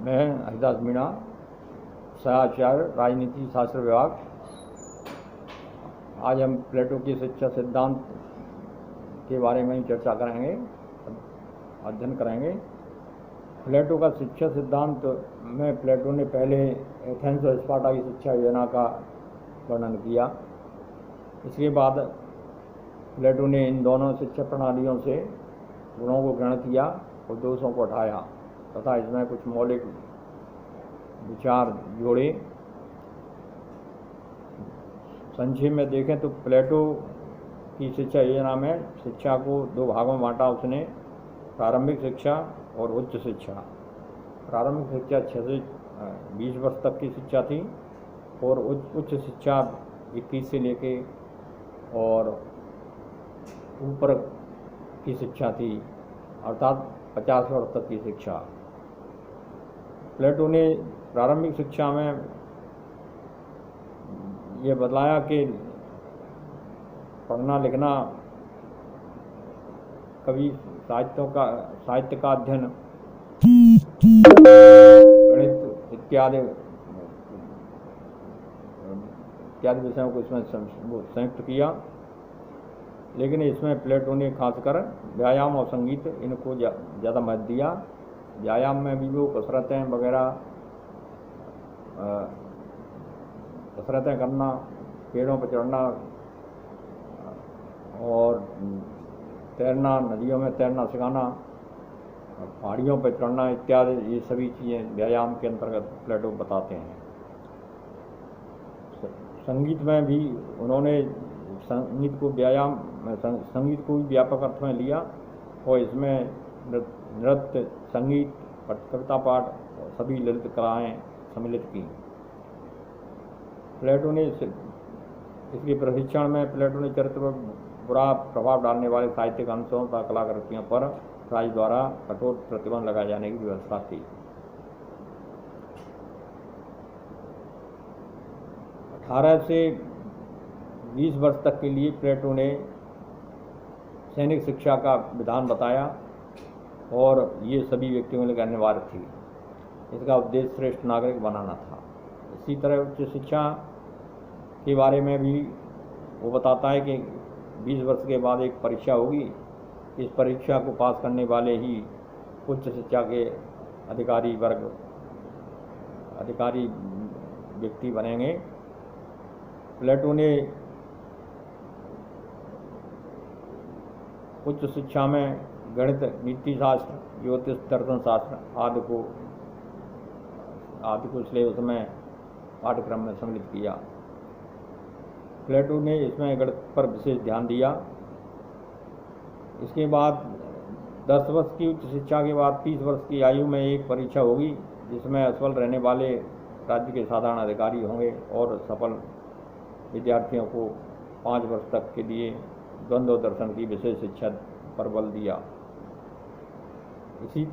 मैं हरिदास मीणा, सहाचार्य राजनीति शास्त्र विभाग। आज हम प्लेटो की शिक्षा सिद्धांत के बारे में चर्चा करेंगे, अध्ययन करेंगे। प्लेटो का शिक्षा सिद्धांत में प्लेटो ने पहले एथेंस और स्पार्टा की शिक्षा योजना का वर्णन किया। इसके बाद प्लेटो ने इन दोनों शिक्षा प्रणालियों से गुणों को ग्रहण किया और दोषों को हटाया तथा इसमें कुछ मौलिक विचार जोड़े। संक्षेप में देखें तो प्लेटो की शिक्षा योजना में शिक्षा को दो भागों में बांटा उसने, प्रारंभिक शिक्षा और उच्च शिक्षा। प्रारंभिक शिक्षा 6 से 20 वर्ष तक की शिक्षा थी और उच्च शिक्षा 21 से लेके और ऊपर की शिक्षा थी, अर्थात 50 वर्ष तक की शिक्षा। प्लेटो ने प्रारंभिक शिक्षा में ये बतलाया कि पढ़ना लिखना, कवि साहित्य का अध्ययन, गणित इत्यादि विषयों को इसमें संयुक्त किया। लेकिन इसमें प्लेटो ने खासकर व्यायाम और संगीत इनको ज़्यादा महत्व दिया। व्यायाम में भी वो कसरतें वगैरह, कसरतें करना, पेड़ों पर चढ़ना और तैरना, नदियों में तैरना सिखाना, पहाड़ियों पर चढ़ना इत्यादि, ये सभी चीज़ें व्यायाम के अंतर्गत प्लेटो बताते हैं। संगीत में भी उन्होंने संगीत को भी व्यापक अर्थ में लिया और इसमें नृत्य, संगीत, कविता पाठ सभी ललित कलाएँ सम्मिलित की। प्लेटो ने इसके प्रशिक्षण में प्लेटो ने चरित्र पर बुरा प्रभाव डालने वाले साहित्यिक अंशों तथा कलाकृतियों पर राज्य द्वारा कठोर प्रतिबंध लगाए जाने की व्यवस्था थी। 18 से 20 वर्ष तक के लिए प्लेटो ने सैनिक शिक्षा का विधान बताया और ये सभी व्यक्तियों के लिए अनिवार्य थी। इसका उद्देश्य श्रेष्ठ नागरिक बनाना था। इसी तरह उच्च शिक्षा के बारे में भी वो बताता है कि 20 वर्ष के बाद एक परीक्षा होगी। इस परीक्षा को पास करने वाले ही उच्च शिक्षा के अधिकारी व्यक्ति बनेंगे। प्लेटो ने उच्च शिक्षा में गणित, नीति शास्त्र, ज्योतिष, दर्शन शास्त्र आदि को सिलेबस में पाठ्यक्रम में सम्मिलित किया। प्लेटो ने इसमें गणित पर विशेष ध्यान दिया। इसके बाद 10 वर्ष की उच्च शिक्षा के बाद 30 वर्ष की आयु में एक परीक्षा होगी जिसमें असफल रहने वाले राज्य के साधारण अधिकारी होंगे और सफल विद्यार्थियों को 5 वर्ष तक के लिए द्वंद्व दर्शन की विशेष शिक्षा पर बल दिया। इसी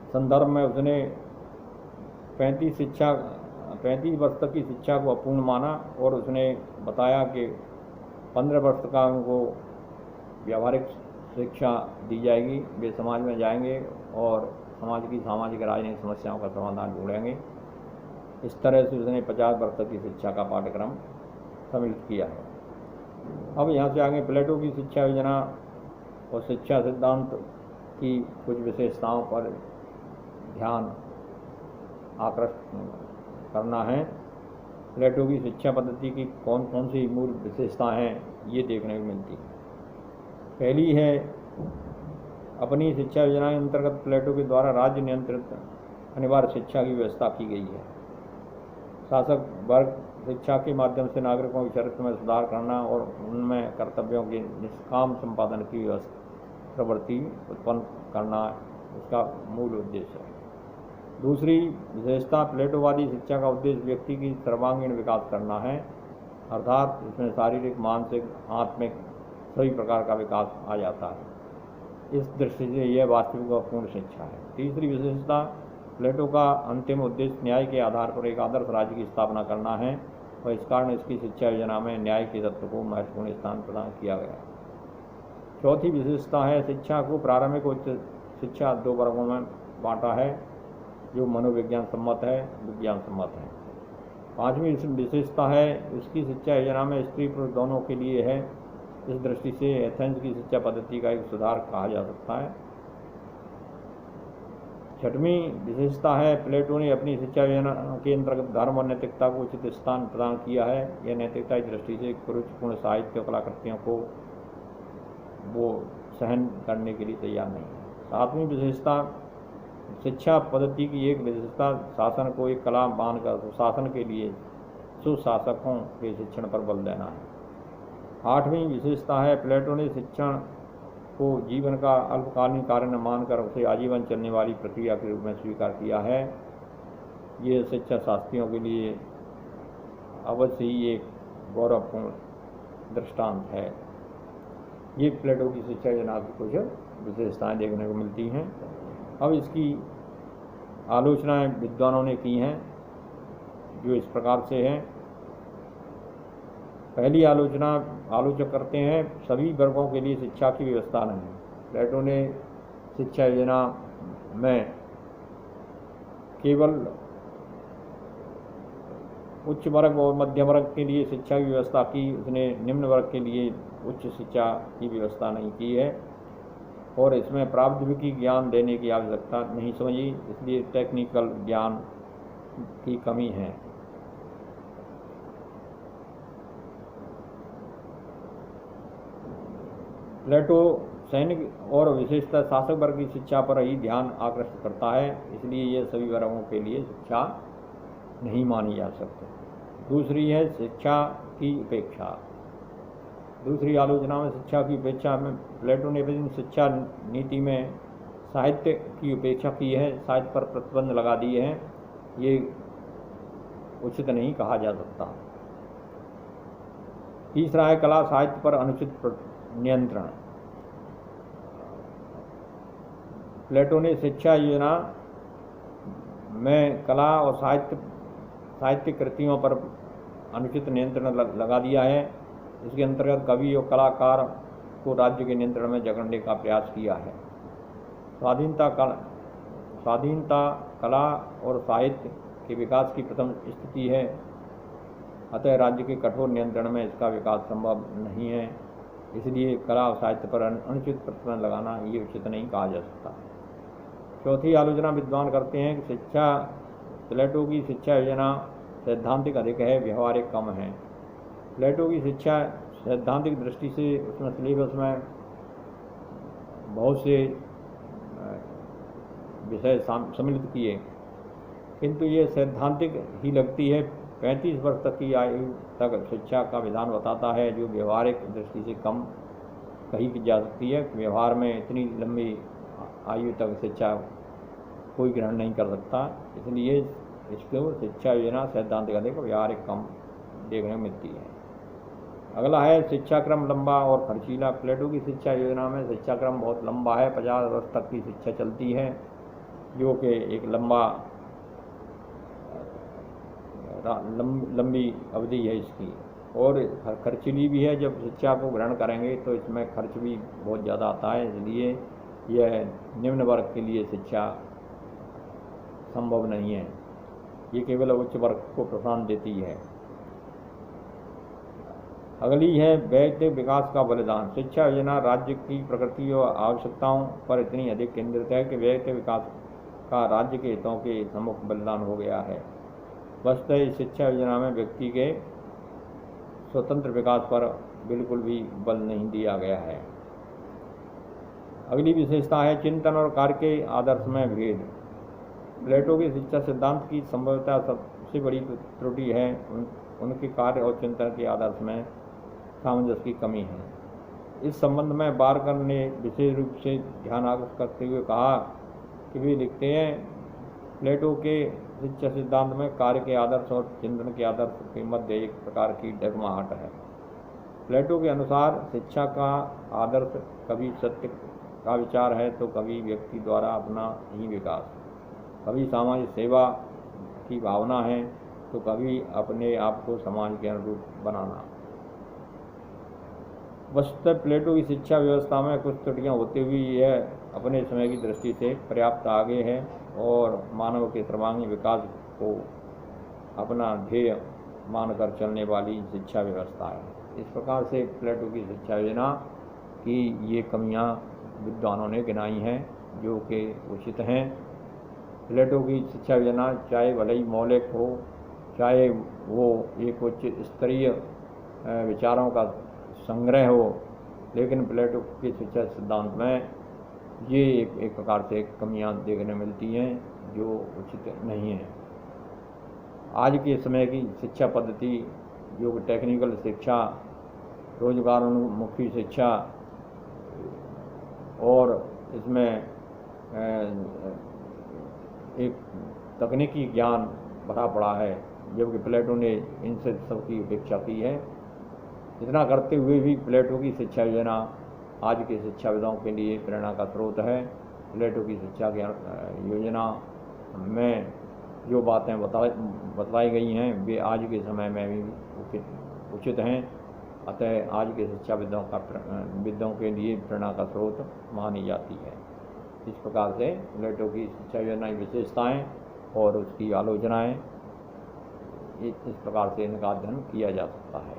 संदर्भ में उसने 35 वर्ष तक की शिक्षा को अपूर्ण माना और उसने बताया कि 15 वर्ष तक उनको व्यावहारिक शिक्षा दी जाएगी। वे समाज में जाएंगे और समाज की सामाजिक राजनीतिक समस्याओं का समाधान ढूंढेंगे। इस तरह से उसने 50 वर्ष तक की शिक्षा का पाठ्यक्रम सम्मिलित किया है। अब यहाँ से आगे प्लेटो की शिक्षा योजना और शिक्षा सिद्धांत की कुछ विशेषताओं पर ध्यान आकृष्ट करना है। प्लेटो की शिक्षा पद्धति की कौन कौन सी मूल विशेषताएं हैं, ये देखने को मिलती है। पहली है, अपनी शिक्षा योजना के अंतर्गत प्लेटो के द्वारा राज्य नियंत्रित अनिवार्य शिक्षा की व्यवस्था की गई है। शासक वर्ग शिक्षा के माध्यम से नागरिकों के चरित्र में सुधार करना और उनमें कर्तव्यों के निष्काम संपादन की प्रवृत्ति उत्पन्न करना इसका मूल उद्देश्य है। दूसरी विशेषता, प्लेटोवादी शिक्षा का उद्देश्य व्यक्ति की सर्वांगीण विकास करना है, अर्थात इसमें शारीरिक, मानसिक, आत्मिक सभी प्रकार का विकास आ जाता है। इस दृष्टि से यह वास्तविक व पूर्ण शिक्षा है। तीसरी विशेषता, प्लेटो का अंतिम उद्देश्य न्याय के आधार पर एक आदर्श राज्य की स्थापना करना है और इस कारण इसकी शिक्षा योजना में न्याय के तत्व को महत्वपूर्ण स्थान प्रदान किया गया। चौथी विशेषता है, शिक्षा को प्रारंभिक उच्च शिक्षा 2 वर्गों में बांटा है। जो मनोविज्ञान सम्मत है, विज्ञान सम्मत है। 5वीं विशेषता है उसकी शिक्षा योजना में स्त्री पुरुष दोनों के लिए है। इस दृष्टि से एथेंस की शिक्षा पद्धति का एक सुधार कहा जा सकता है। 6वीं विशेषता है प्लेटो ने अपनी शिक्षा योजना के अंतर्गत धर्म और नैतिकता को उचित स्थान प्रदान किया है। यह नैतिकता की दृष्टि से कुरुचिपूर्ण साहित्य और कलाकृतियों को वो सहन करने के लिए तैयार नहीं है। 7वीं विशेषता शिक्षा पद्धति की एक विशेषता शासन को एक कला मानकर सुशासन के लिए सुशासकों के शिक्षण पर बल देना है। 8वीं विशेषता है प्लेटो ने शिक्षण को जीवन का अल्पकालीन कार्य न मानकर उसे आजीवन चलने वाली प्रक्रिया के रूप में स्वीकार किया है। ये शिक्षा शास्त्रियों के लिए अवश्य ही एक गौरवपूर्ण दृष्टांत है। ये प्लेटो की शिक्षा योजना की कुछ विशेषताएं देखने को मिलती हैं। अब इसकी आलोचनाएं विद्वानों ने की हैं जो इस प्रकार से हैं। पहली आलोचक करते हैं सभी वर्गों के लिए शिक्षा की व्यवस्था नहीं। प्लेटो ने शिक्षा योजना में केवल उच्च वर्ग और मध्यम वर्ग के लिए शिक्षा की व्यवस्था की, उसने निम्न वर्ग के लिए उच्च शिक्षा की व्यवस्था नहीं की है और इसमें प्रावैधिक ज्ञान देने की आवश्यकता नहीं समझी, इसलिए टेक्निकल ज्ञान की कमी है। प्लेटो सैनिक और विशेषतः शासक वर्ग की शिक्षा पर ही ध्यान आकर्षित करता है, इसलिए यह सभी वर्गों के लिए शिक्षा नहीं मानी जा सकती। दूसरी है शिक्षा की उपेक्षा। दूसरी आलोचना में शिक्षा की उपेक्षा में प्लेटो ने अपनी शिक्षा नीति में साहित्य की उपेक्षा की है, साहित्य पर प्रतिबंध लगा दिए हैं, ये उचित नहीं कहा जा सकता। तीसरा है कला साहित्य पर अनुचित नियंत्रण। प्लेटो ने शिक्षा योजना में कला और साहित्य कृतियों पर अनुचित नियंत्रण लगा दिया है। इसके अंतर्गत कवि और कलाकार को राज्य के नियंत्रण में जकड़ने का प्रयास किया है। स्वाधीनता कला और साहित्य के विकास की प्रथम स्थिति है, अतः राज्य के कठोर नियंत्रण में इसका विकास संभव नहीं है, इसलिए कला और साहित्य पर अनुचित प्रतिबंध लगाना ये उचित नहीं कहा जा सकता। चौथी आलोचना विद्वान करते हैं कि प्लेटो की शिक्षा योजना सैद्धांतिक अधिक है, व्यवहारिक कम है। प्लेटो की शिक्षा सैद्धांतिक दृष्टि से उसमें सिलेबस में बहुत से विषय सम्मिलित किए, किंतु ये सैद्धांतिक ही लगती है। 35 वर्ष तक की आयु तक शिक्षा का विधान बताता है, जो व्यवहारिक दृष्टि से कम कही जा सकती है। व्यवहार में इतनी लंबी आयु तक शिक्षा कोई ग्रहण नहीं कर सकता, इसलिए इसको शिक्षा योजना सैद्धांतिक अधिक व्यवहारिक कम देखने को मिलती है। अगला है शिक्षा क्रम लंबा और खर्चीला। प्लेटो की शिक्षा योजना में शिक्षा क्रम बहुत लंबा है, 50 वर्ष तक की शिक्षा चलती है, जो कि एक लंबी अवधि है इसकी, और खर्चीली भी है। जब शिक्षा को ग्रहण करेंगे तो इसमें खर्च भी बहुत ज़्यादा आता है, इसलिए यह निम्न वर्ग के लिए शिक्षा संभव नहीं है, ये केवल उच्च वर्ग को प्रोत्साहन देती है। अगली है व्यक्तिगत विकास का बलिदान। शिक्षा योजना राज्य की प्रकृति और आवश्यकताओं पर इतनी अधिक केंद्रित है कि व्यक्तिगत विकास का राज्य के हितों के सम्मुख बलिदान हो गया है। वस्तुतः इस शिक्षा योजना में व्यक्ति के स्वतंत्र विकास पर बिल्कुल भी बल नहीं दिया गया है। अगली विशेषता है चिंतन और कार्य के आदर्श में भेद। प्लेटो के शिक्षा सिद्धांत की संभवतः सबसे बड़ी त्रुटि है उनके कार्य और चिंतन के आदर्श में सामंजस्य की कमी है। इस संबंध में बारकर ने विशेष रूप से ध्यान आकर्षित करते हुए कहा कि वे लिखते हैं, प्लेटो के शिक्षा सिद्धांत में कार्य के आदर्श और चिंतन के आदर्श के मध्य एक प्रकार की डगमगाहट है। प्लेटो के अनुसार शिक्षा का आदर्श कभी सत्य का विचार है तो कभी व्यक्ति द्वारा अपना ही विकास, कभी सामाजिक सेवा की भावना है तो कभी अपने आप को समाज के अनुरूप बनाना। वस्तुतः प्लेटो की शिक्षा व्यवस्था में कुछ त्रुटियां होते हुए यह अपने समय की दृष्टि से पर्याप्त आगे है और मानव के सर्वांगीण विकास को अपना ध्येय मानकर चलने वाली शिक्षा व्यवस्था है। इस प्रकार से प्लेटो की शिक्षा योजना की ये कमियां विद्वानों ने गिनाई हैं, जो कि उचित हैं। प्लेटो की शिक्षा योजना चाहे भले ही मौलिक हो, चाहे वो एक उच्च स्तरीय विचारों का संग्रह हो, लेकिन प्लेटो की शिक्षा सिद्धांत में ये एक प्रकार से कमियां देखने मिलती हैं जो उचित नहीं हैं। आज के समय की शिक्षा पद्धति जो टेक्निकल शिक्षा, रोजगारोन्मुखी शिक्षा और इसमें एक तकनीकी ज्ञान भरा पड़ा है, जबकि प्लेटो ने इनसे सबकी उपेक्षा की है। इतना करते हुए भी प्लेटो की शिक्षा योजना आज के शिक्षाविदों के लिए प्रेरणा का स्रोत है। प्लेटो की शिक्षा योजना में जो बातें बतलाई गई हैं वे आज के समय में भी उचित हैं, अतः आज के विद्वानों के लिए प्रेरणा का स्रोत मानी जाती है। इस प्रकार से प्लेटो की शिक्षा योजना की विशेषताएँ और उसकी आलोचनाएँ, इस प्रकार से इनका अध्ययन किया जा सकता है।